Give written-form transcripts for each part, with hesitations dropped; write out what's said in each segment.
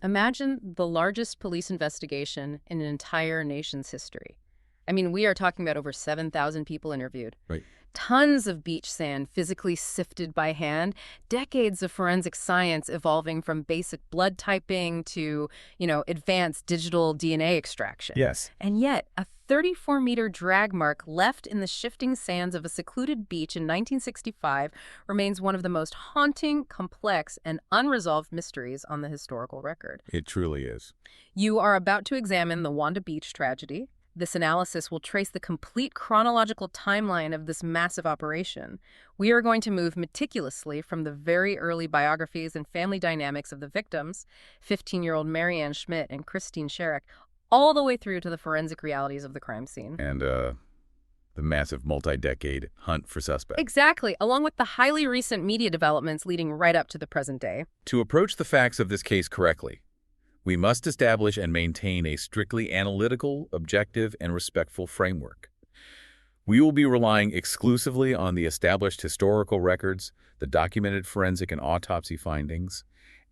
Imagine the largest police investigation in an entire nation's history. I mean, we are talking about over 7,000 people interviewed. Right. Tons of beach sand physically sifted by hand, decades of forensic science evolving from basic blood typing to, advanced digital DNA extraction. Yes. And yet, a 34-meter drag mark left in the shifting sands of a secluded beach in 1965 remains one of the most haunting, complex, and unresolved mysteries on the historical record. It truly is. You are about to examine the Wanda Beach tragedy. This analysis will trace the complete chronological timeline of this massive operation. We are going to move meticulously from the very early biographies and family dynamics of the victims, 15-year-old Marianne Schmidt and Christine Sharrock, all the way through to the forensic realities of the crime scene. And the massive multi-decade hunt for suspects. Exactly, along with the highly recent media developments leading right up to the present day. To approach the facts of this case correctly, we must establish and maintain a strictly analytical, objective, and respectful framework. We will be relying exclusively on the established historical records, the documented forensic and autopsy findings,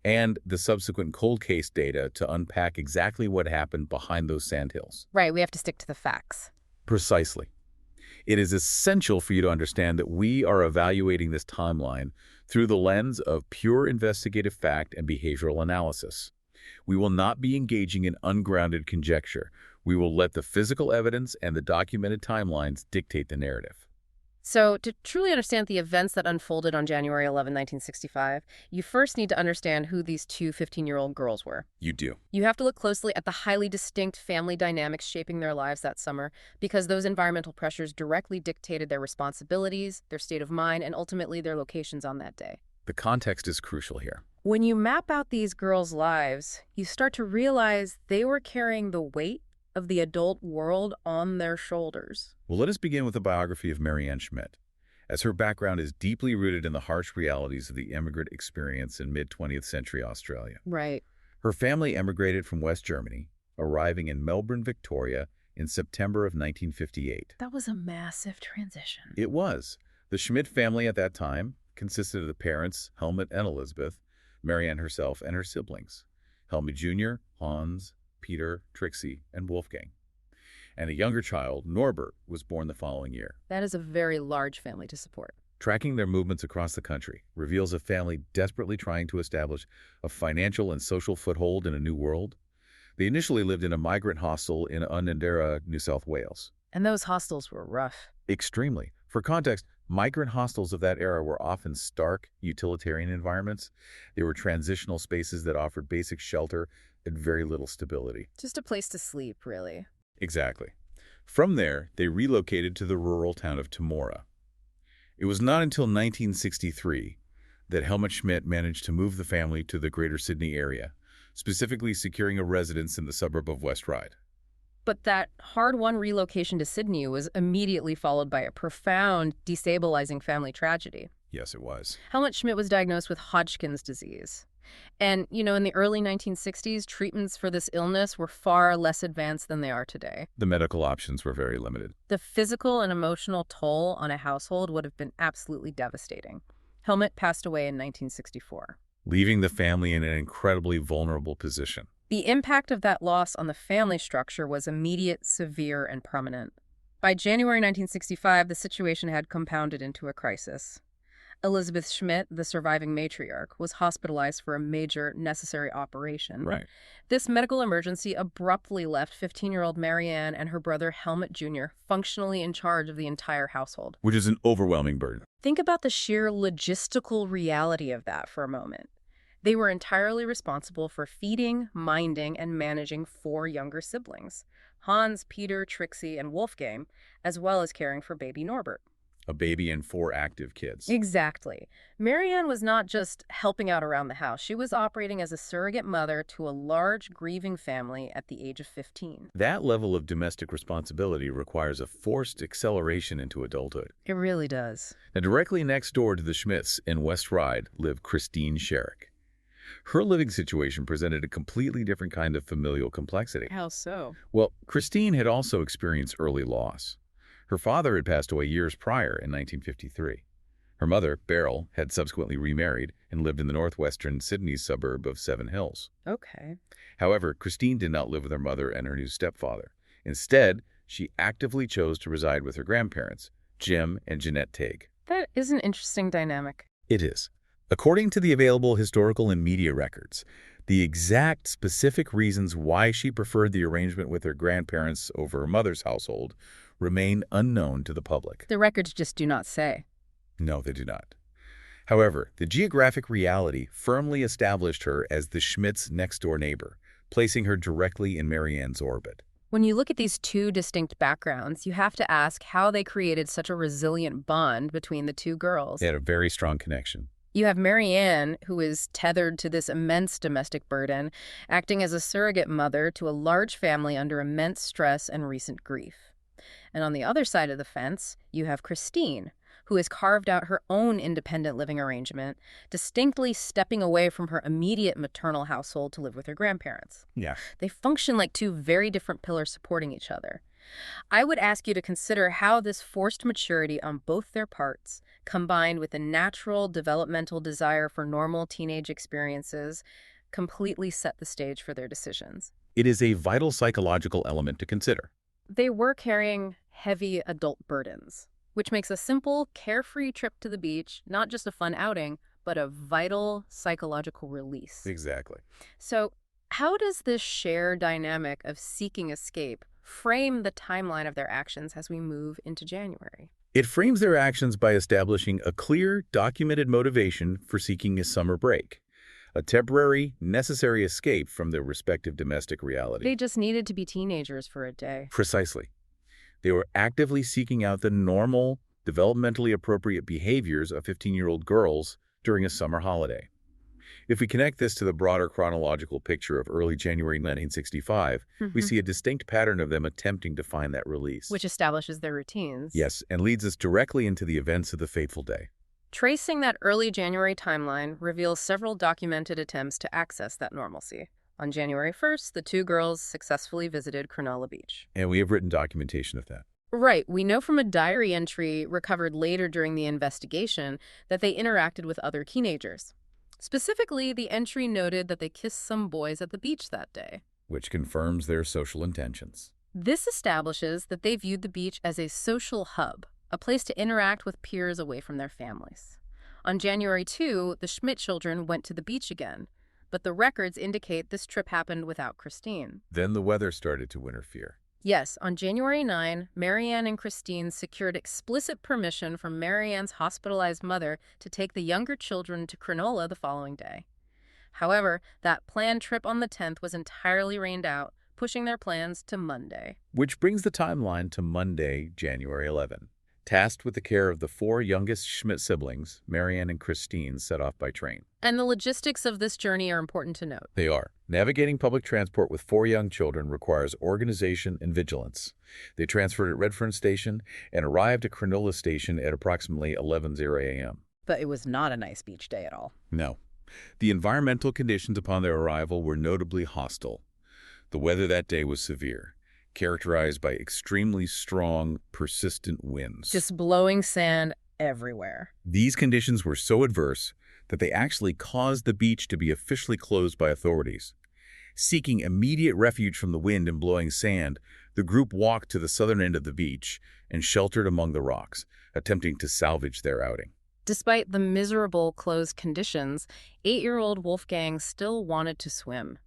and the subsequent cold case data to unpack exactly what happened behind those sandhills. Right, we have to stick to the facts. Precisely. It is essential for you to understand that we are evaluating this timeline through the lens of pure investigative fact and behavioral analysis. We will not be engaging in ungrounded conjecture. We will let the physical evidence and the documented timelines dictate the narrative. So, to truly understand the events that unfolded on January 11, 1965, you first need to understand who these two 15-year-old girls were. You do. You have to look closely at the highly distinct family dynamics shaping their lives that summer, because those environmental pressures directly dictated their responsibilities, their state of mind, and ultimately their locations on that day. The context is crucial here. When you map out these girls' lives, you start to realize they were carrying the weight of the adult world on their shoulders. Well, let us begin with the biography of Marianne Schmidt, as her background is deeply rooted in the harsh realities of the immigrant experience in mid-20th century Australia. Right. Her family emigrated from West Germany, arriving in Melbourne, Victoria, in September of 1958. That was a massive transition. It was. The Schmidt family at that time consisted of the parents, Helmut and Elizabeth, Marianne herself, and her siblings, Helmut Jr., Hans, Peter, Trixie, and Wolfgang. And a younger child, Norbert, was born the following year. That is a very large family to support. Tracking their movements across the country reveals a family desperately trying to establish a financial and social foothold in a new world. They initially lived in a migrant hostel in Unanderra, New South Wales. And those hostels were rough. Extremely. For context, migrant hostels of that era were often stark, utilitarian environments. They were transitional spaces that offered basic shelter and very little stability. Just a place to sleep, really. Exactly. From there, they relocated to the rural town of Temora. It was not until 1963 that Helmut Schmidt managed to move the family to the Greater Sydney area, specifically securing a residence in the suburb of West Ryde. But that hard-won relocation to Sydney was immediately followed by a profound, destabilizing family tragedy. Yes, it was. Helmut Schmidt was diagnosed with Hodgkin's disease. And, in the early 1960s, treatments for this illness were far less advanced than they are today. The medical options were very limited. The physical and emotional toll on a household would have been absolutely devastating. Helmut passed away in 1964. Leaving the family in an incredibly vulnerable position. The impact of that loss on the family structure was immediate, severe, and permanent. By January 1965, the situation had compounded into a crisis. Elizabeth Schmidt, the surviving matriarch, was hospitalized for a major necessary operation. Right. This medical emergency abruptly left 15-year-old Marianne and her brother Helmut Jr. functionally in charge of the entire household. Which is an overwhelming burden. Think about the sheer logistical reality of that for a moment. They were entirely responsible for feeding, minding, and managing 4 younger siblings, Hans, Peter, Trixie, and Wolfgang, as well as caring for baby Norbert. A baby and 4 active kids. Exactly. Marianne was not just helping out around the house. She was operating as a surrogate mother to a large, grieving family at the age of 15. That level of domestic responsibility requires a forced acceleration into adulthood. It really does. Now, directly next door to the Schmidts in West Ryde lived Christine Sharrock. Her living situation presented a completely different kind of familial complexity. How so? Well, Christine had also experienced early loss. Her father had passed away years prior in 1953. Her mother, Beryl, had subsequently remarried and lived in the northwestern Sydney suburb of Seven Hills. Okay. However, Christine did not live with her mother and her new stepfather. Instead, she actively chose to reside with her grandparents, Jim and Jeanette Tague. That is an interesting dynamic. It is. According to the available historical and media records, the exact specific reasons why she preferred the arrangement with her grandparents over her mother's household remain unknown to the public. The records just do not say. No, they do not. However, the geographic reality firmly established her as the Schmidts' next-door neighbor, placing her directly in Marianne's orbit. When you look at these two distinct backgrounds, you have to ask how they created such a resilient bond between the two girls. They had a very strong connection. You have Marianne, who is tethered to this immense domestic burden, acting as a surrogate mother to a large family under immense stress and recent grief. And on the other side of the fence, you have Christine, who has carved out her own independent living arrangement, distinctly stepping away from her immediate maternal household to live with her grandparents. Yeah. They function like two very different pillars supporting each other. I would ask you to consider how this forced maturity on both their parts, combined with a natural developmental desire for normal teenage experiences, completely set the stage for their decisions. It is a vital psychological element to consider. They were carrying heavy adult burdens, which makes a simple, carefree trip to the beach not just a fun outing, but a vital psychological release. Exactly. So how does this shared dynamic of seeking escape frame the timeline of their actions as we move into January? It frames their actions by establishing a clear, documented motivation for seeking a summer break, a temporary, necessary escape from their respective domestic reality. They just needed to be teenagers for a day. Precisely. They were actively seeking out the normal, developmentally appropriate behaviors of 15-year-old girls during a summer holiday. If we connect this to the broader chronological picture of early January 1965, we see a distinct pattern of them attempting to find that release. Which establishes their routines. Yes, and leads us directly into the events of the fateful day. Tracing that early January timeline reveals several documented attempts to access that normalcy. On January 1st, the two girls successfully visited Cronulla Beach. And we have written documentation of that. Right. We know from a diary entry recovered later during the investigation that they interacted with other teenagers. Specifically, the entry noted that they kissed some boys at the beach that day. Which confirms their social intentions. This establishes that they viewed the beach as a social hub, a place to interact with peers away from their families. On January 2, the Schmidt children went to the beach again, but the records indicate this trip happened without Christine. Then the weather started to interfere. Yes, on January 9, Marianne and Christine secured explicit permission from Marianne's hospitalized mother to take the younger children to Cronulla the following day. However, that planned trip on the 10th was entirely rained out, pushing their plans to Monday. Which brings the timeline to Monday, January 11. Tasked with the care of the four youngest Schmidt siblings, Marianne and Christine set off by train. And the logistics of this journey are important to note. They are. Navigating public transport with four young children requires organization and vigilance. They transferred at Redfern Station and arrived at Cronulla Station at approximately 11:00 a.m. But it was not a nice beach day at all. No. The environmental conditions upon their arrival were notably hostile. The weather that day was severe, characterized by extremely strong, persistent winds. Just blowing sand everywhere. These conditions were so adverse that they actually caused the beach to be officially closed by authorities. Seeking immediate refuge from the wind and blowing sand, the group walked to the southern end of the beach and sheltered among the rocks, attempting to salvage their outing. Despite the miserable closed conditions, 8-year-old Wolfgang still wanted to swim.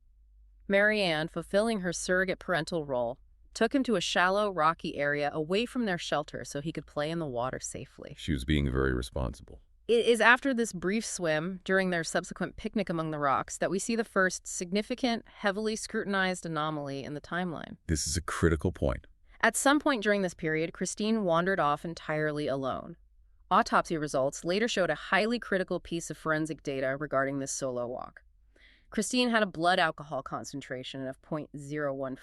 Marianne, fulfilling her surrogate parental role, took him to a shallow, rocky area away from their shelter so he could play in the water safely. She was being very responsible. It is after this brief swim, during their subsequent picnic among the rocks, that we see the first significant, heavily scrutinized anomaly in the timeline. This is a critical point. At some point during this period, Christine wandered off entirely alone. Autopsy results later showed a highly critical piece of forensic data regarding this solo walk. Christine had a blood alcohol concentration of 0.015.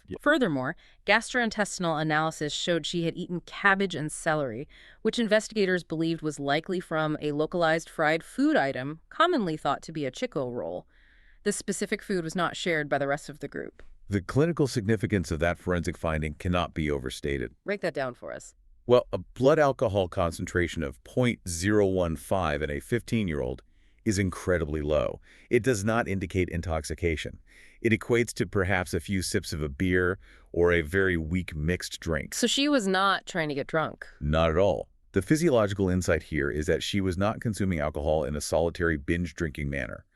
Yep. Furthermore, gastrointestinal analysis showed she had eaten cabbage and celery, which investigators believed was likely from a localized fried food item commonly thought to be a Chico roll. This specific food was not shared by the rest of the group. The clinical significance of that forensic finding cannot be overstated. Break that down for us. Well, a blood alcohol concentration of 0.015 in a 15-year-old is incredibly low. It does not indicate intoxication. It equates to perhaps a few sips of a beer or a very weak mixed drink. So she was not trying to get drunk. Not at all. The physiological insight here is that she was not consuming alcohol in a solitary binge-drinking manner.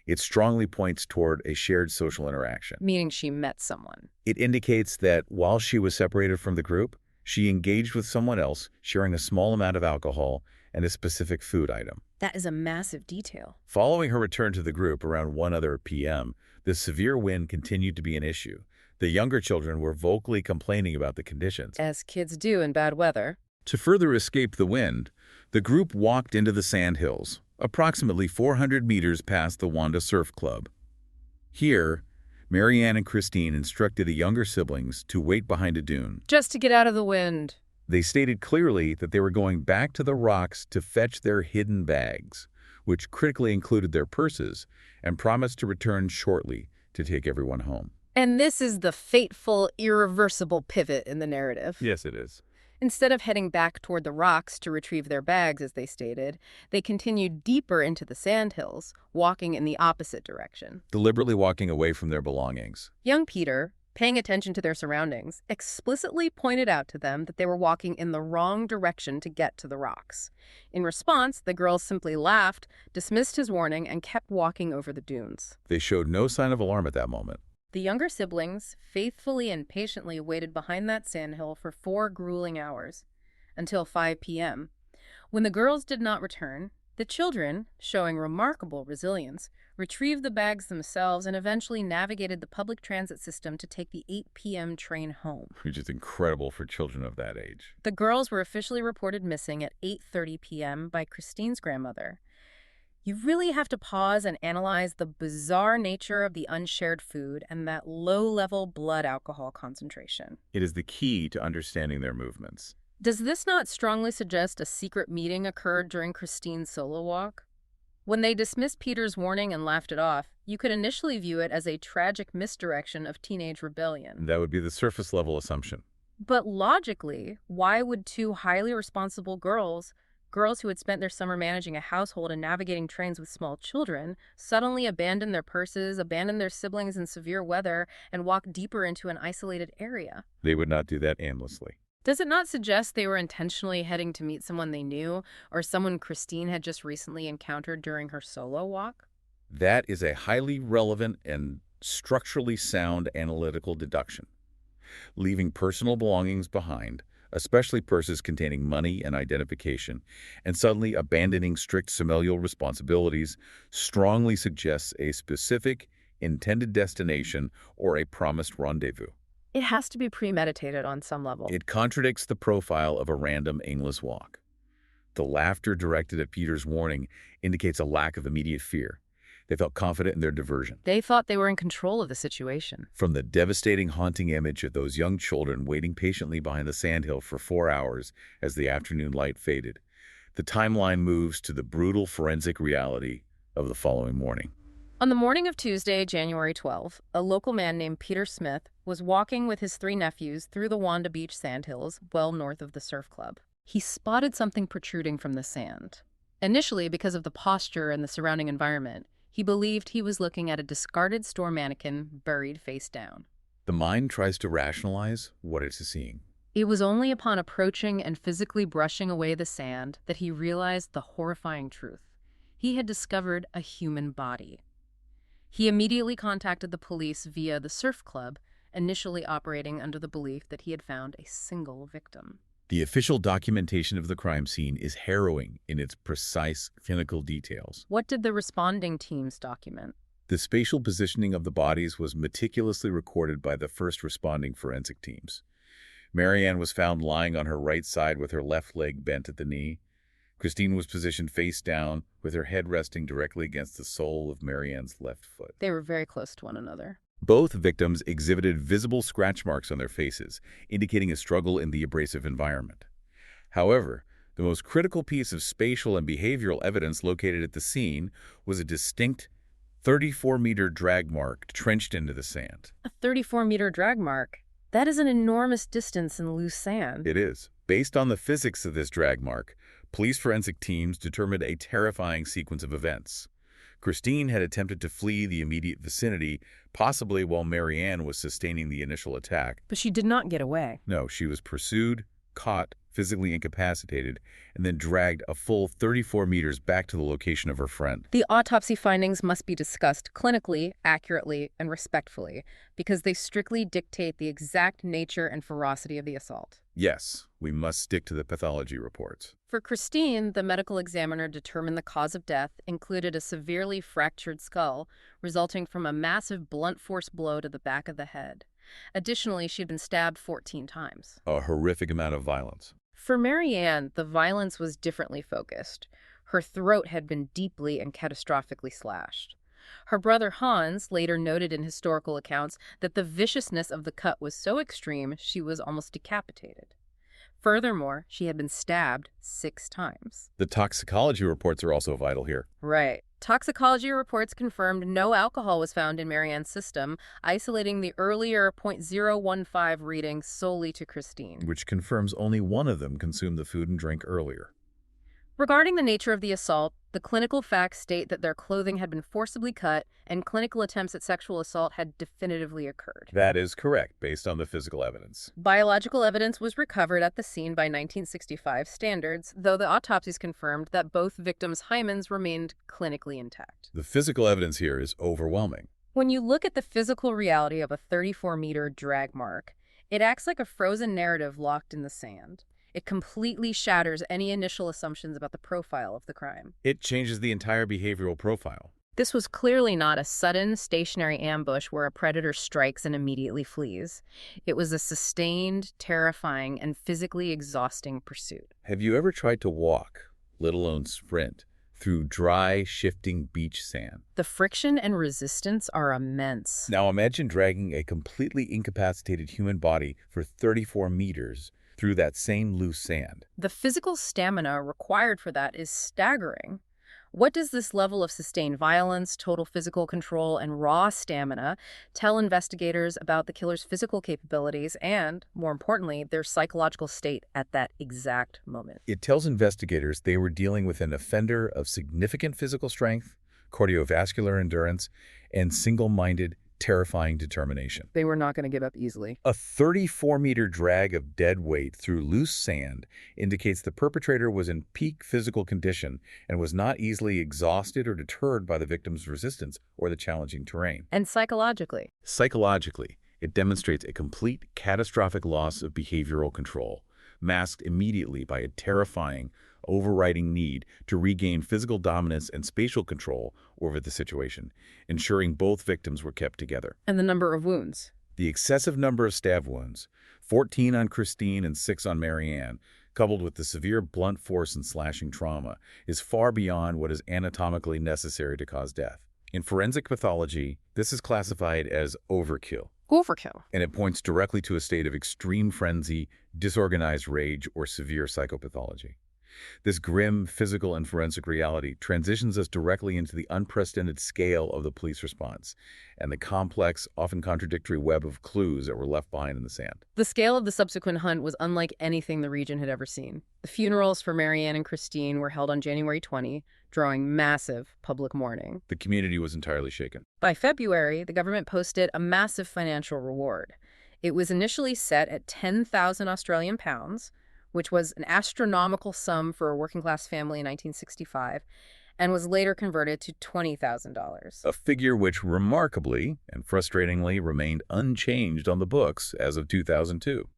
It strongly points toward a shared social interaction. Meaning she met someone. It indicates that while she was separated from the group, she engaged with someone else, sharing a small amount of alcohol and a specific food item. That is a massive detail. Following her return to the group around 1 p.m., the severe wind continued to be an issue. The younger children were vocally complaining about the conditions. As kids do in bad weather. To further escape the wind, the group walked into the sandhills, approximately 400 meters past the Wanda Surf Club. Here, Marianne and Christine instructed the younger siblings to wait behind a dune. Just to get out of the wind. They stated clearly that they were going back to the rocks to fetch their hidden bags, which critically included their purses, and promised to return shortly to take everyone home. And this is the fateful, irreversible pivot in the narrative. Yes, it is. Instead of heading back toward the rocks to retrieve their bags, as they stated, they continued deeper into the sandhills, walking in the opposite direction. Deliberately walking away from their belongings. Young Peter, paying attention to their surroundings, explicitly pointed out to them that they were walking in the wrong direction to get to the rocks. In response, the girls simply laughed, dismissed his warning, and kept walking over the dunes. They showed no sign of alarm at that moment. The younger siblings faithfully and patiently waited behind that sandhill for 4 grueling hours, until 5 p.m. When the girls did not return, the children, showing remarkable resilience, retrieved the bags themselves and eventually navigated the public transit system to take the 8 p.m. train home. Which is incredible for children of that age. The girls were officially reported missing at 8:30 p.m. by Christine's grandmother. You really have to pause and analyze the bizarre nature of the unshared food and that low-level blood alcohol concentration. It is the key to understanding their movements. Does this not strongly suggest a secret meeting occurred during Christine's solo walk? When they dismissed Peter's warning and laughed it off, you could initially view it as a tragic misdirection of teenage rebellion. That would be the surface-level assumption. But logically, why would 2 highly responsible girls who had spent their summer managing a household and navigating trains with small children, suddenly abandon their purses, abandon their siblings in severe weather, and walk deeper into an isolated area? They would not do that aimlessly. Does it not suggest they were intentionally heading to meet someone they knew, or someone Christine had just recently encountered during her solo walk? That is a highly relevant and structurally sound analytical deduction. Leaving personal belongings behind, especially purses containing money and identification, and suddenly abandoning strict familial responsibilities strongly suggests a specific, intended destination or a promised rendezvous. It has to be premeditated on some level. It contradicts the profile of a random, aimless walk. The laughter directed at Peter's warning indicates a lack of immediate fear. They felt confident in their diversion. They thought they were in control of the situation. From the devastating, haunting image of those young children waiting patiently behind the sandhill for 4 hours as the afternoon light faded, the timeline moves to the brutal forensic reality of the following morning. On the morning of Tuesday, January 12, a local man named Peter Smith was walking with his 3 nephews through the Wanda Beach sandhills, well north of the surf club. He spotted something protruding from the sand. Initially, because of the posture and the surrounding environment, he believed he was looking at a discarded store mannequin buried face down. The mind tries to rationalize what it is seeing. It was only upon approaching and physically brushing away the sand that he realized the horrifying truth. He had discovered a human body. He immediately contacted the police via the surf club, initially operating under the belief that he had found a single victim. The official documentation of the crime scene is harrowing in its precise clinical details. What did the responding teams document? The spatial positioning of the bodies was meticulously recorded by the first responding forensic teams. Marianne was found lying on her right side with her left leg bent at the knee. Christine was positioned face down with her head resting directly against the sole of Marianne's left foot. They were very close to one another. Both victims exhibited visible scratch marks on their faces, indicating a struggle in the abrasive environment. However, the most critical piece of spatial and behavioral evidence located at the scene was a distinct 34-meter drag mark trenched into the sand. A 34-meter drag mark? That is an enormous distance in loose sand. It is. Based on the physics of this drag mark, police forensic teams determined a terrifying sequence of events. Christine had attempted to flee the immediate vicinity, possibly while Marianne was sustaining the initial attack. But she did not get away. No, she was pursued, caught, physically incapacitated, and then dragged a full 34 meters back to the location of her friend. The autopsy findings must be discussed clinically, accurately, and respectfully, because they strictly dictate the exact nature and ferocity of the assault. Yes, we must stick to the pathology reports. For Christine, the medical examiner determined the cause of death included a severely fractured skull resulting from a massive blunt force blow to the back of the head. Additionally, she had been stabbed 14 times. A horrific amount of violence. For Marianne, the violence was differently focused. Her throat had been deeply and catastrophically slashed. Her brother Hans later noted in historical accounts that the viciousness of the cut was so extreme she was almost decapitated. Furthermore, she had been stabbed 6 times. The toxicology reports are also vital here. Right. Toxicology reports confirmed no alcohol was found in Marianne's system, isolating the earlier .015 reading solely to Christine. Which confirms only one of them consumed the food and drink earlier. Regarding the nature of the assault, the clinical facts state that their clothing had been forcibly cut and clinical attempts at sexual assault had definitively occurred. That is correct, based on the physical evidence. Biological evidence was recovered at the scene by 1965 standards, though the autopsies confirmed that both victims' hymens remained clinically intact. The physical evidence here is overwhelming. When you look at the physical reality of a 34-meter drag mark, it acts like a frozen narrative locked in the sand. It completely shatters any initial assumptions about the profile of the crime. It changes the entire behavioral profile. This was clearly not a sudden, stationary ambush where a predator strikes and immediately flees. It was a sustained, terrifying, and physically exhausting pursuit. Have you ever tried to walk, let alone sprint, through dry, shifting beach sand? The friction and resistance are immense. Now imagine dragging a completely incapacitated human body for 34 meters through that same loose sand. The physical stamina required for that is staggering. What does this level of sustained violence, total physical control, and raw stamina tell investigators about the killer's physical capabilities and, more importantly, their psychological state at that exact moment? It tells investigators they were dealing with an offender of significant physical strength, cardiovascular endurance, and single-minded, terrifying determination. They were not going to give up easily. A 34-meter drag of dead weight through loose sand indicates the perpetrator was in peak physical condition and was not easily exhausted or deterred by the victim's resistance or the challenging terrain. And psychologically? Psychologically, it demonstrates a complete catastrophic loss of behavioral control, masked immediately by a terrifying, overriding need to regain physical dominance and spatial control over the situation, ensuring both victims were kept together. And the number of wounds? The excessive number of stab wounds, 14 on Christine and 6 on Marianne, coupled with the severe blunt force and slashing trauma, is far beyond what is anatomically necessary to cause death. In forensic pathology, this is classified as overkill. Overkill. And it points directly to a state of extreme frenzy, disorganized rage, or severe psychopathology. This grim physical and forensic reality transitions us directly into the unprecedented scale of the police response and the complex, often contradictory web of clues that were left behind in the sand. The scale of the subsequent hunt was unlike anything the region had ever seen. The funerals for Marianne and Christine were held on January 20, drawing massive public mourning. The community was entirely shaken. By February, the government posted a massive financial reward. It was initially set at 10,000 Australian pounds, which was an astronomical sum for a working-class family in 1965, and was later converted to $20,000. A figure which remarkably and frustratingly remained unchanged on the books as of 2002.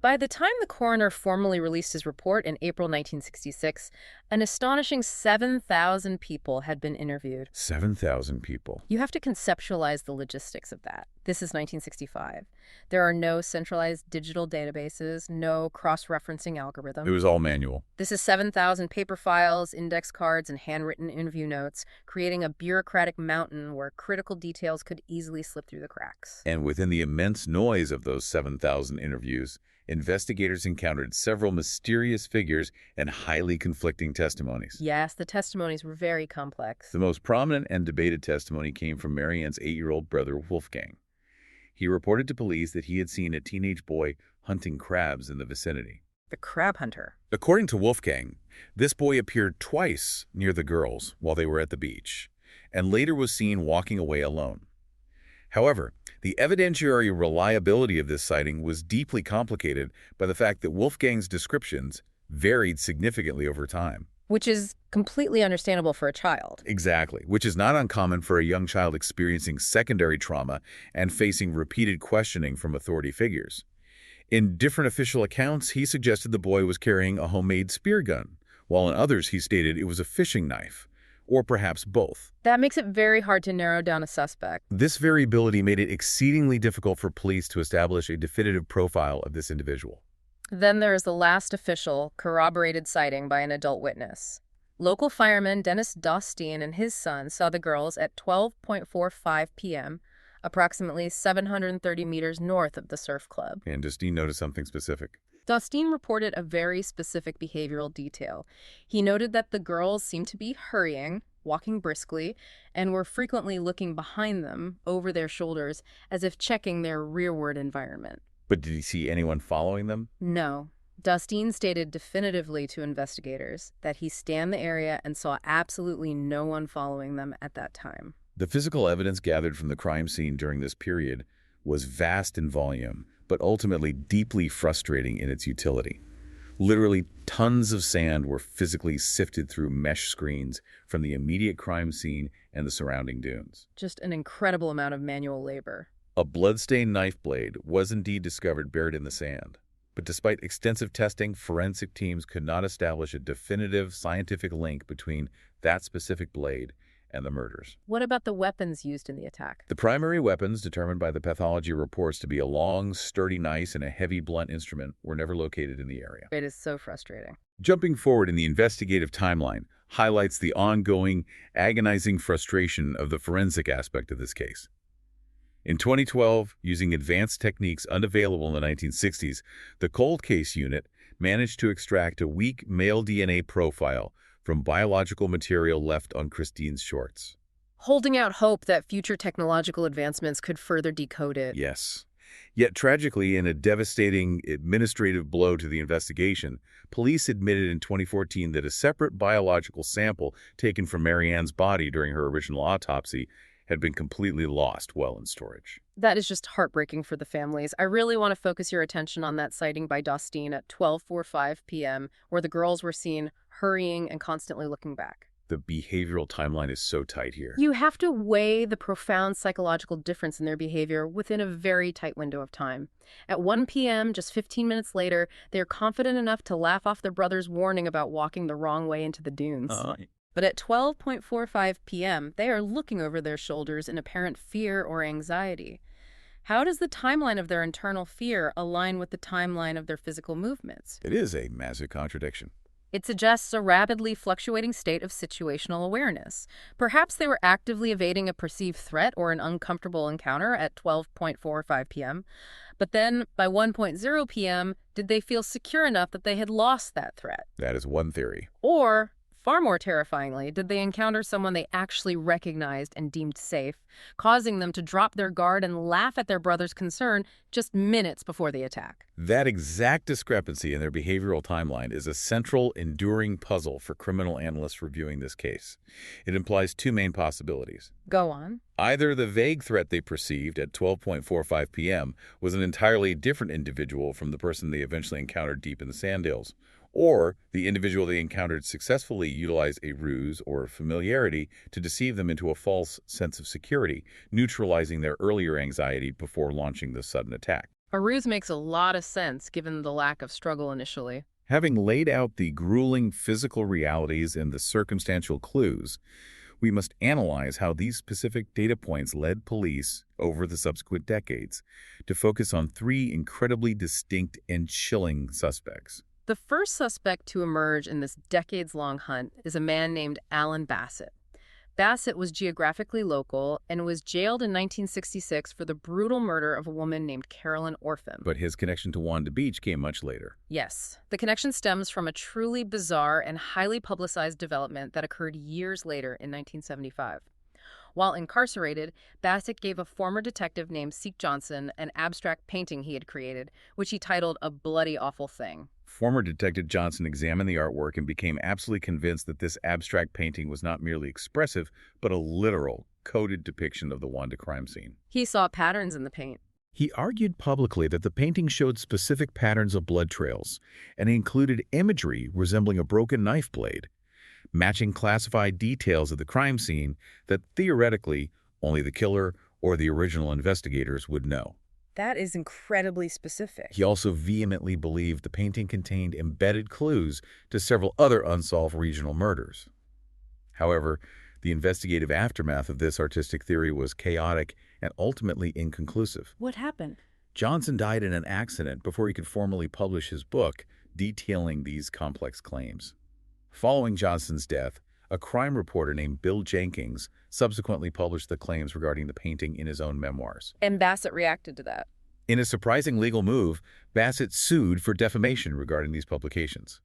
By the time the coroner formally released his report in April 1966, an astonishing 7,000 people had been interviewed. 7,000 people. You have to conceptualize the logistics of that. This is 1965. There are no centralized digital databases, no cross-referencing algorithms. It was all manual. This is 7,000 paper files, index cards, and handwritten interview notes, creating a bureaucratic mountain where critical details could easily slip through the cracks. And within the immense noise of those 7,000 interviews, investigators encountered several mysterious figures and highly conflicting testimonies. Yes, the testimonies were very complex. The most prominent and debated testimony came from Marianne's 8-year-old brother, Wolfgang. He reported to police that he had seen a teenage boy hunting crabs in the vicinity. The crab hunter. According to Wolfgang, this boy appeared twice near the girls while they were at the beach, and later was seen walking away alone. However, the evidentiary reliability of this sighting was deeply complicated by the fact that Wolfgang's descriptions varied significantly over time. Which is completely understandable for a child. Exactly, which is not uncommon for a young child experiencing secondary trauma and facing repeated questioning from authority figures. In different official accounts, he suggested the boy was carrying a homemade spear gun, while in others he stated it was a fishing knife, or perhaps both. That makes it very hard to narrow down a suspect. This variability made it exceedingly difficult for police to establish a definitive profile of this individual. Then there is the last official, corroborated sighting by an adult witness. Local fireman Dennis Dostine and his son saw the girls at 12:45 p.m., approximately 730 meters north of the surf club. And Justine noticed something specific. Dostine reported a very specific behavioral detail. He noted that the girls seemed to be hurrying, walking briskly, and were frequently looking behind them, over their shoulders, as if checking their rearward environment. But did he see anyone following them? No. Dostine stated definitively to investigators that he scanned the area and saw absolutely no one following them at that time. The physical evidence gathered from the crime scene during this period was vast in volume, but ultimately deeply frustrating in its utility. Literally tons of sand were physically sifted through mesh screens from the immediate crime scene and the surrounding dunes. Just an incredible amount of manual labor. A blood-stained knife blade was indeed discovered buried in the sand. But despite extensive testing, forensic teams could not establish a definitive scientific link between that specific blade and the murders. What about the weapons used in the attack? The primary weapons, determined by the pathology reports to be a long, sturdy knife and a heavy blunt instrument, were never located in the area. It is so frustrating. Jumping forward in the investigative timeline highlights the ongoing, agonizing frustration of the forensic aspect of this case. In 2012, using advanced techniques unavailable in the 1960s, the Cold Case Unit managed to extract a weak male DNA profile from biological material left on Christine's shorts. Holding out hope that future technological advancements could further decode it. Yes. Yet tragically, in a devastating administrative blow to the investigation, police admitted in 2014 that a separate biological sample taken from Marianne's body during her original autopsy had been completely lost while in storage. That is just heartbreaking for the families. I really want to focus your attention on that sighting by Dostine at 12:45 p.m., where the girls were seen hurrying and constantly looking back. The behavioral timeline is so tight here. You have to weigh the profound psychological difference in their behavior within a very tight window of time. At 1 p.m., just 15 minutes later, they are confident enough to laugh off their brother's warning about walking the wrong way into the dunes. But at 12:45 p.m., they are looking over their shoulders in apparent fear or anxiety. How does the timeline of their internal fear align with the timeline of their physical movements? It is a massive contradiction. It suggests a rapidly fluctuating state of situational awareness. Perhaps they were actively evading a perceived threat or an uncomfortable encounter at 12:45 p.m., but then by 1:0 p.m., did they feel secure enough that they had lost that threat? That is one theory. Or, far more terrifyingly, did they encounter someone they actually recognized and deemed safe, causing them to drop their guard and laugh at their brother's concern just minutes before the attack? That exact discrepancy in their behavioral timeline is a central, enduring puzzle for criminal analysts reviewing this case. It implies two main possibilities. Go on. Either the vague threat they perceived at 12:45 p.m. was an entirely different individual from the person they eventually encountered deep in the sand hills, or the individual they encountered successfully utilized a ruse or familiarity to deceive them into a false sense of security, neutralizing their earlier anxiety before launching the sudden attack. A ruse makes a lot of sense given the lack of struggle initially. Having laid out the grueling physical realities and the circumstantial clues, we must analyze how these specific data points led police, over the subsequent decades, to focus on three incredibly distinct and chilling suspects. The first suspect to emerge in this decades-long hunt is a man named Alan Bassett. Bassett was geographically local and was jailed in 1966 for the brutal murder of a woman named Carolyn Orphan. But his connection to Wanda Beach came much later. Yes. The connection stems from a truly bizarre and highly publicized development that occurred years later in 1975. While incarcerated, Bassett gave a former detective named Seek Johnson an abstract painting he had created, which he titled A Bloody Awful Thing. Former Detective Johnson examined the artwork and became absolutely convinced that this abstract painting was not merely expressive, but a literal, coded depiction of the Wanda crime scene. He saw patterns in the paint. He argued publicly that the painting showed specific patterns of blood trails and included imagery resembling a broken knife blade, matching classified details of the crime scene that theoretically only the killer or the original investigators would know. That is incredibly specific. He also vehemently believed the painting contained embedded clues to several other unsolved regional murders. However, the investigative aftermath of this artistic theory was chaotic and ultimately inconclusive. What happened? Johnson died in an accident before he could formally publish his book detailing these complex claims. Following Johnson's death, a crime reporter named Bill Jenkins subsequently published the claims regarding the painting in his own memoirs. And Bassett reacted to that. In a surprising legal move, Bassett sued for defamation regarding these publications.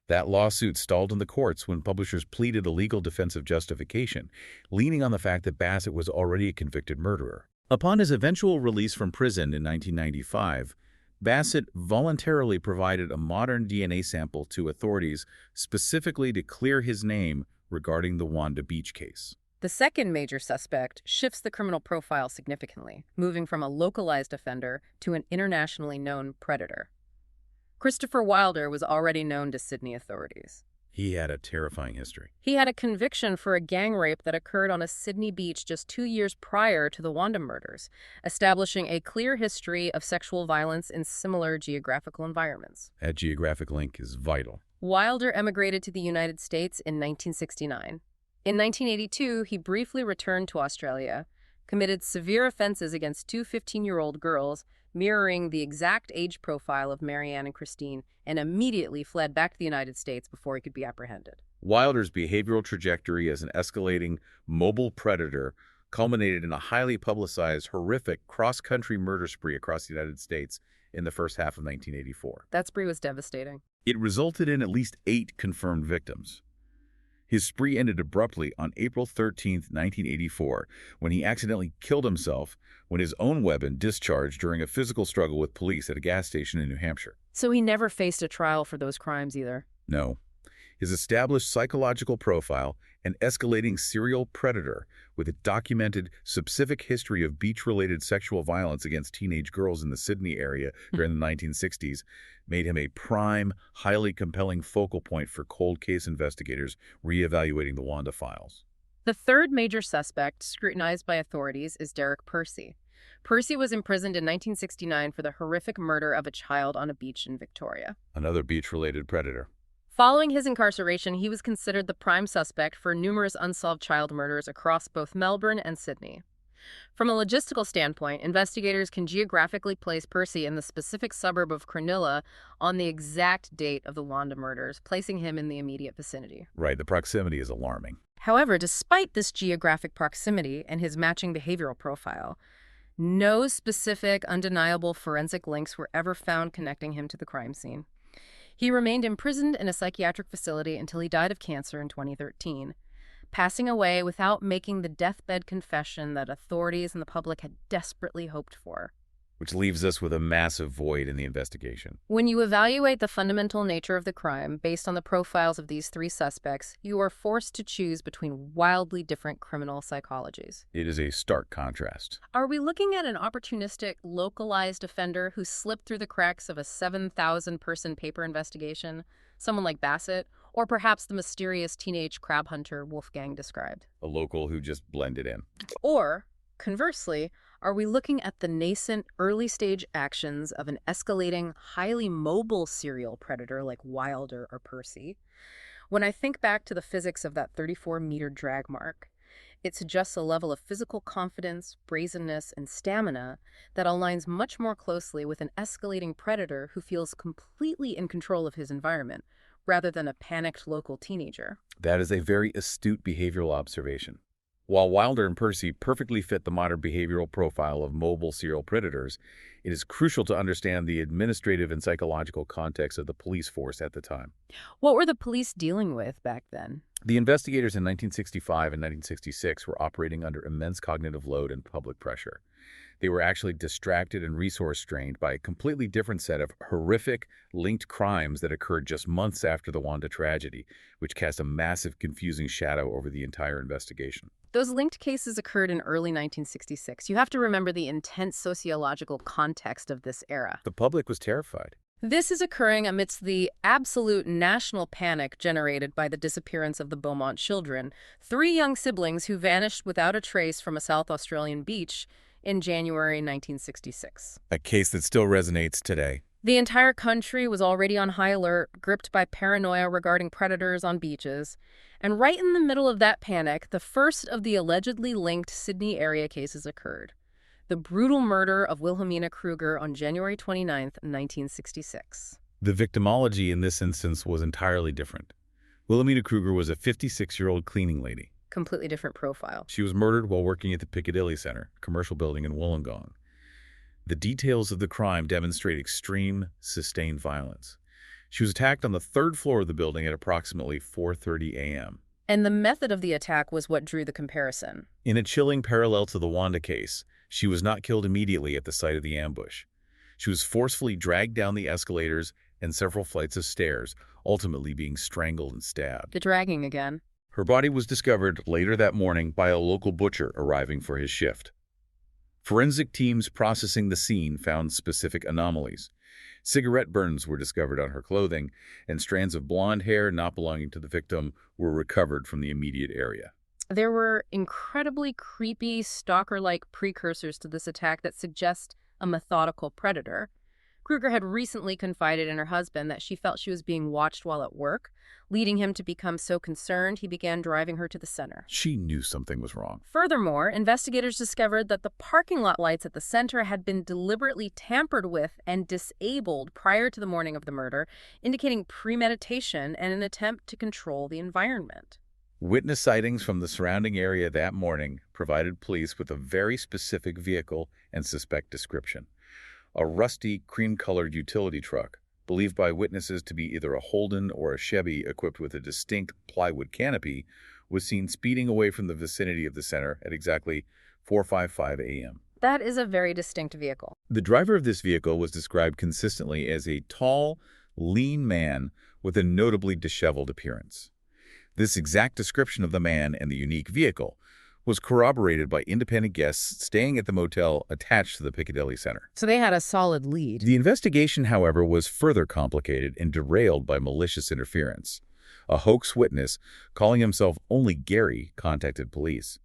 That lawsuit stalled in the courts when publishers pleaded a legal defensive justification, leaning on the fact that Bassett was already a convicted murderer. Upon his eventual release from prison in 1995, Bassett voluntarily provided a modern DNA sample to authorities specifically to clear his name regarding the Wanda Beach case. The second major suspect shifts the criminal profile significantly, moving from a localized offender to an internationally known predator. Christopher Wilder was already known to Sydney authorities. He had a terrifying history. He had a conviction for a gang rape that occurred on a Sydney beach just 2 years prior to the Wanda murders, establishing a clear history of sexual violence in similar geographical environments. That geographic link is vital. Wilder emigrated to the United States in 1969. In 1982, he briefly returned to Australia, committed severe offenses against two 15-year-old girls, mirroring the exact age profile of Marianne and Christine, and immediately fled back to the United States before he could be apprehended. Wilder's behavioral trajectory as an escalating mobile predator culminated in a highly publicized, horrific cross-country murder spree across the United States in the first half of 1984. That spree was devastating. It resulted in at least 8 confirmed victims. His spree ended abruptly on April 13, 1984, when he accidentally killed himself when his own weapon discharged during a physical struggle with police at a gas station in New Hampshire. So he never faced a trial for those crimes either. No. His established psychological profile, an escalating serial predator with a documented specific history of beach-related sexual violence against teenage girls in the Sydney area during the 1960s, made him a prime, highly compelling focal point for cold case investigators reevaluating the Wanda files. The third major suspect scrutinized by authorities is Derek Percy. Percy was imprisoned in 1969 for the horrific murder of a child on a beach in Victoria. Another beach-related predator. Following his incarceration, he was considered the prime suspect for numerous unsolved child murders across both Melbourne and Sydney. From a logistical standpoint, investigators can geographically place Percy in the specific suburb of Cronulla on the exact date of the Wanda murders, placing him in the immediate vicinity. Right, the proximity is alarming. However, despite this geographic proximity and his matching behavioral profile, no specific, undeniable forensic links were ever found connecting him to the crime scene. He remained imprisoned in a psychiatric facility until he died of cancer in 2013, passing away without making the deathbed confession that authorities and the public had desperately hoped for. Which leaves us with a massive void in the investigation. When you evaluate the fundamental nature of the crime based on the profiles of these three suspects, you are forced to choose between wildly different criminal psychologies. It is a stark contrast. Are we looking at an opportunistic, localized offender who slipped through the cracks of a 7,000-person paper investigation, someone like Bassett, or perhaps the mysterious teenage crab hunter Wolfgang described? A local who just blended in. Or, conversely, are we looking at the nascent, early-stage actions of an escalating, highly mobile serial predator like Wilder or Percy? When I think back to the physics of that 34-meter drag mark, it suggests a level of physical confidence, brazenness, and stamina that aligns much more closely with an escalating predator who feels completely in control of his environment, rather than a panicked local teenager. That is a very astute behavioral observation. While Wilder and Percy perfectly fit the modern behavioral profile of mobile serial predators, it is crucial to understand the administrative and psychological context of the police force at the time. What were the police dealing with back then? The investigators in 1965 and 1966 were operating under immense cognitive load and public pressure. They were actually distracted and resource-strained by a completely different set of horrific, linked crimes that occurred just months after the Wanda tragedy, which cast a massive, confusing shadow over the entire investigation. Those linked cases occurred in early 1966. You have to remember the intense sociological context of this era. The public was terrified. This is occurring amidst the absolute national panic generated by the disappearance of the Beaumont children, 3 young siblings who vanished without a trace from a South Australian beach in January 1966. A case that still resonates today. The entire country was already on high alert, gripped by paranoia regarding predators on beaches. And right in the middle of that panic, the first of the allegedly linked Sydney area cases occurred. The brutal murder of Wilhelmina Kruger on January 29, 1966. The victimology in this instance was entirely different. Wilhelmina Kruger was a 56-year-old cleaning lady. Completely different profile. She was murdered while working at the Piccadilly Center, a commercial building in Wollongong. The details of the crime demonstrate extreme, sustained violence. She was attacked on the 3rd floor of the building at approximately 4:30 a.m. And the method of the attack was what drew the comparison. In a chilling parallel to the Wanda case, she was not killed immediately at the site of the ambush. She was forcefully dragged down the escalators and several flights of stairs, ultimately being strangled and stabbed. The dragging again. Her body was discovered later that morning by a local butcher arriving for his shift. Forensic teams processing the scene found specific anomalies. Cigarette burns were discovered on her clothing, and strands of blonde hair not belonging to the victim were recovered from the immediate area. There were incredibly creepy, stalker-like precursors to this attack that suggest a methodical predator. Kruger had recently confided in her husband that she felt she was being watched while at work, leading him to become so concerned he began driving her to the center. She knew something was wrong. Furthermore, investigators discovered that the parking lot lights at the center had been deliberately tampered with and disabled prior to the morning of the murder, indicating premeditation and an attempt to control the environment. Witness sightings from the surrounding area that morning provided police with a very specific vehicle and suspect description. A rusty, cream-colored utility truck, believed by witnesses to be either a Holden or a Chevy equipped with a distinct plywood canopy, was seen speeding away from the vicinity of the center at exactly 4:55 a.m. That is a very distinct vehicle. The driver of this vehicle was described consistently as a tall, lean man with a notably disheveled appearance. This exact description of the man and the unique vehicle was corroborated by independent guests staying at the motel attached to the Piccadilly Center. So they had a solid lead. The investigation, however, was further complicated and derailed by malicious interference. A hoax witness, calling himself only Gary, contacted police.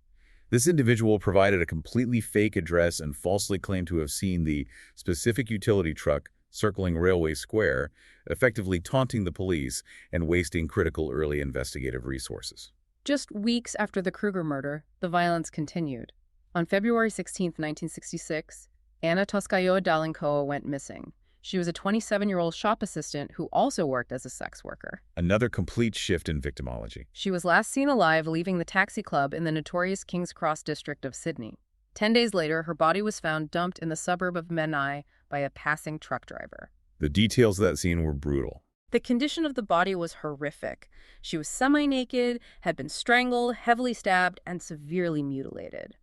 This individual provided a completely fake address and falsely claimed to have seen the specific utility truck circling Railway Square, effectively taunting the police and wasting critical early investigative resources. Just weeks after the Kruger murder, the violence continued. On February 16, 1966, Anna Toscayo-Dalinkoa went missing. She was a 27-year-old shop assistant who also worked as a sex worker. Another complete shift in victimology. She was last seen alive leaving the taxi club in the notorious King's Cross district of Sydney. 10 days later, her body was found dumped in the suburb of Menai by a passing truck driver. The details of that scene were brutal. The condition of the body was horrific. She was semi-naked, had been strangled, heavily stabbed, and severely mutilated.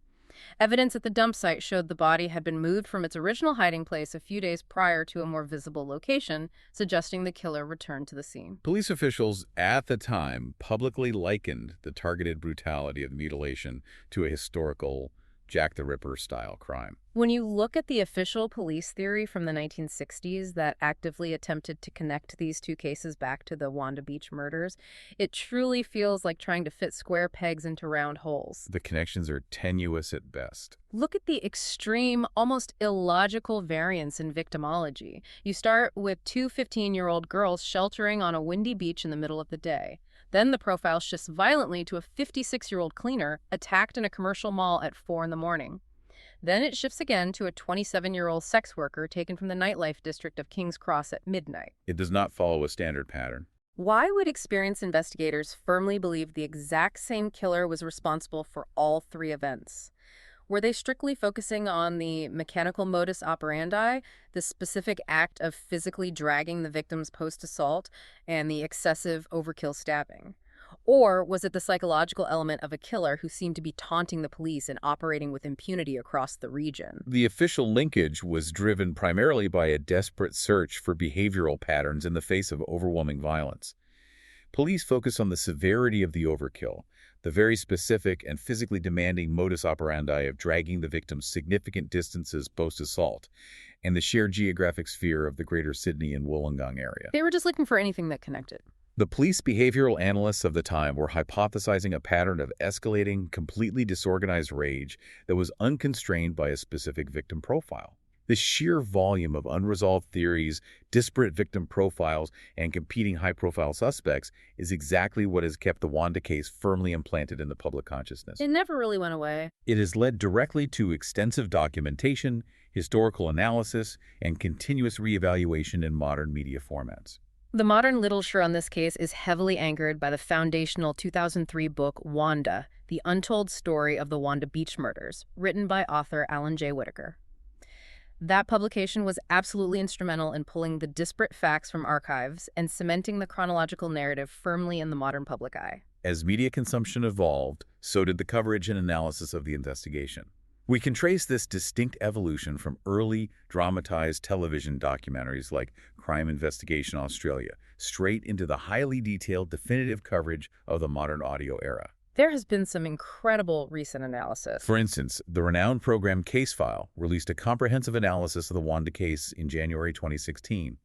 Evidence at the dump site showed the body had been moved from its original hiding place a few days prior to a more visible location, suggesting the killer returned to the scene. Police officials at the time publicly likened the targeted brutality of mutilation to a historical Jack the Ripper-style crime. When you look at the official police theory from the 1960s that actively attempted to connect these two cases back to the Wanda Beach murders, it truly feels like trying to fit square pegs into round holes. The connections are tenuous at best. Look at the extreme, almost illogical variance in victimology. You start with 2 15-year-old girls sheltering on a windy beach in the middle of the day. Then the profile shifts violently to a 56-year-old cleaner attacked in a commercial mall at 4 in the morning. Then it shifts again to a 27-year-old sex worker taken from the nightlife district of King's Cross at midnight. It does not follow a standard pattern. Why would experienced investigators firmly believe the exact same killer was responsible for all 3 events? Were they strictly focusing on the mechanical modus operandi, the specific act of physically dragging the victims post-assault, and the excessive overkill stabbing? Or was it the psychological element of a killer who seemed to be taunting the police and operating with impunity across the region? The official linkage was driven primarily by a desperate search for behavioral patterns in the face of overwhelming violence. Police focus on the severity of the overkill, the very specific and physically demanding modus operandi of dragging the victim significant distances post-assault, and the sheer geographic sphere of the greater Sydney and Wollongong area. They were just looking for anything that connected. The police behavioral analysts of the time were hypothesizing a pattern of escalating, completely disorganized rage that was unconstrained by a specific victim profile. The sheer volume of unresolved theories, disparate victim profiles, and competing high-profile suspects is exactly what has kept the Wanda case firmly implanted in the public consciousness. It never really went away. It has led directly to extensive documentation, historical analysis, and continuous reevaluation in modern media formats. The modern literature on this case is heavily anchored by the foundational 2003 book Wanda, The Untold Story of the Wanda Beach Murders, written by author Alan J. Whitaker. That publication was absolutely instrumental in pulling the disparate facts from archives and cementing the chronological narrative firmly in the modern public eye. As media consumption evolved, so did the coverage and analysis of the investigation. We can trace this distinct evolution from early dramatized television documentaries like Crime Investigation Australia, straight into the highly detailed definitive coverage of the modern audio era. There has been some incredible recent analysis. For instance, the renowned program Case File released a comprehensive analysis of the Wanda case in January 2016,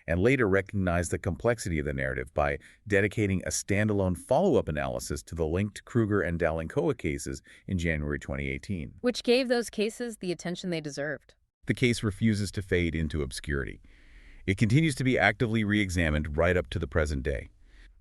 and later recognized the complexity of the narrative by dedicating a standalone follow-up analysis to the linked Kruger and Dalenkoa cases in January 2018. Which gave those cases the attention they deserved. The case refuses to fade into obscurity. It continues to be actively re-examined right up to the present day.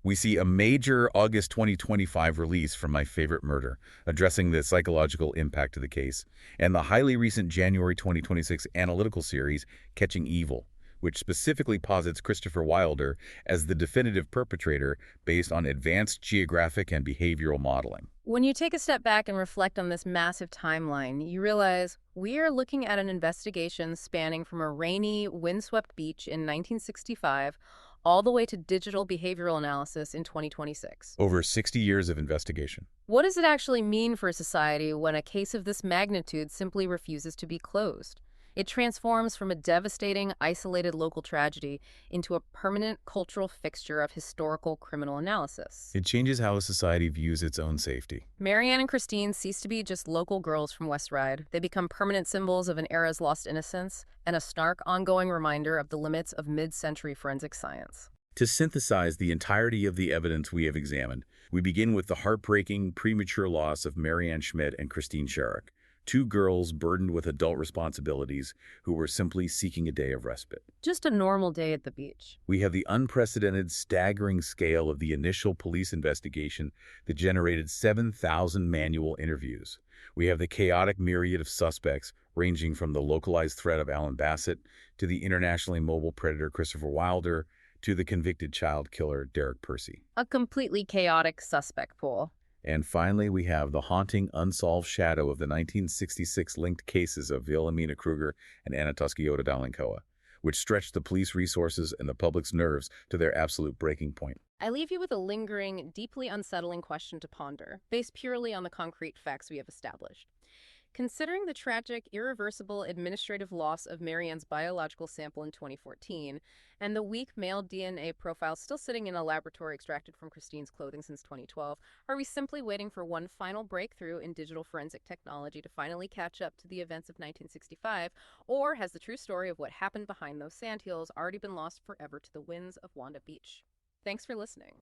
We see a major August 2025 release from My Favorite Murder, addressing the psychological impact of the case, and the highly recent January 2026 analytical series, Catching Evil, which specifically posits Christopher Wilder as the definitive perpetrator based on advanced geographic and behavioral modeling. When you take a step back and reflect on this massive timeline, you realize we are looking at an investigation spanning from a rainy, windswept beach in 1965 all the way to digital behavioral analysis in 2026. Over 60 years of investigation. What does it actually mean for a society when a case of this magnitude simply refuses to be closed? It transforms from a devastating, isolated local tragedy into a permanent cultural fixture of historical criminal analysis. It changes how a society views its own safety. Marianne and Christine cease to be just local girls from West Ryde. They become permanent symbols of an era's lost innocence and a stark, ongoing reminder of the limits of mid-century forensic science. To synthesize the entirety of the evidence we have examined, we begin with the heartbreaking, premature loss of Marianne Schmidt and Christine Sharrock, two girls burdened with adult responsibilities who were simply seeking a day of respite. Just a normal day at the beach. We have the unprecedented, staggering scale of the initial police investigation that generated 7,000 manual interviews. We have the chaotic myriad of suspects, ranging from the localized threat of Alan Bassett to the internationally mobile predator Christopher Wilder to the convicted child killer Derek Percy. A completely chaotic suspect pool. And finally, we have the haunting, unsolved shadow of the 1966 linked cases of Wilhelmina Kruger and Anatoskiota Dalenkoa, which stretched the police resources and the public's nerves to their absolute breaking point. I leave you with a lingering, deeply unsettling question to ponder, based purely on the concrete facts we have established. Considering the tragic, irreversible administrative loss of Marianne's biological sample in 2014 and the weak male DNA profile still sitting in a laboratory extracted from Christine's clothing since 2012, are we simply waiting for one final breakthrough in digital forensic technology to finally catch up to the events of 1965, or has the true story of what happened behind those sandhills already been lost forever to the winds of Wanda Beach? Thanks for listening.